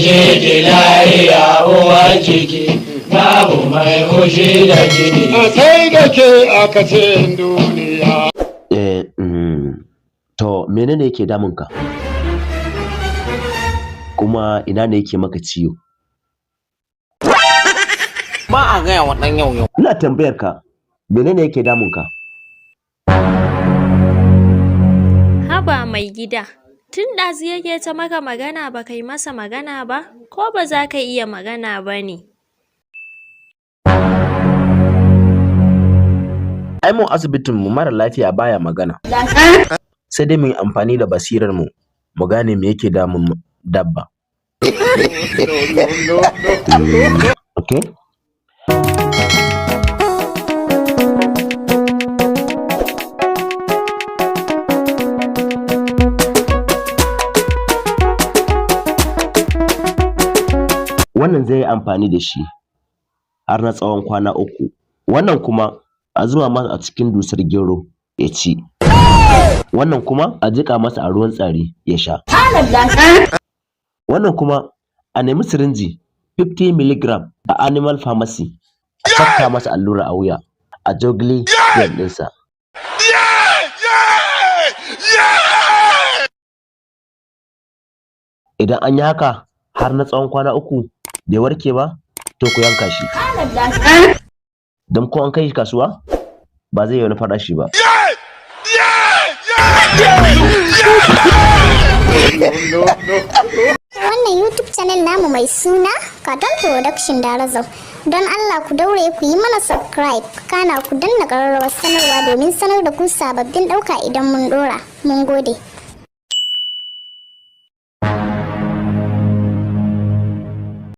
je ki lahiya uwar ciki, babu mai fushi da jini. Sai da ke aka ce duniya. To menene yake damunka? Kuma ina ne yake maka ciwo? Ba a gaya wa ɗan yau. Ina tambayar ka, menene yake damunka? Haba mai gida, tun ɗazu yake ta maka magana ba kai masa magana ba, ko ba za ka iya magana ba ne? Ai mu asibitin mu mara lafiya baya magana. Sai dai mu yi amfani da basirar mu gane me yake damun dabba. Okay? Wannan zai yi amfani da shi har na tsawon kwana 3. Wannan kuma a zuba masa a cikin dusar gero ya ci. Wannan kuma a jiƙa masa a ruwan tsari ya sha. Wannan kuma a nemi sirinji 50 mg a Animal Pharmacy a saka masa allura a wuya a jugular vein ɗinsa. Idan an yi haka har na tsawon kwana 3 bai warke ba, to ku yanka shi. Don ko an kai shi kasuwa ba zai yi wani farashi ba. Wannan YouTube channel namu mai suna Cartoon Production Darazau. Don Allah ku daure ku yi mana subscribe, kana ku danna ƙararrawar sanarwa domin sanar da ku sababbin ɗauka idan mun ɗora. Mun gode.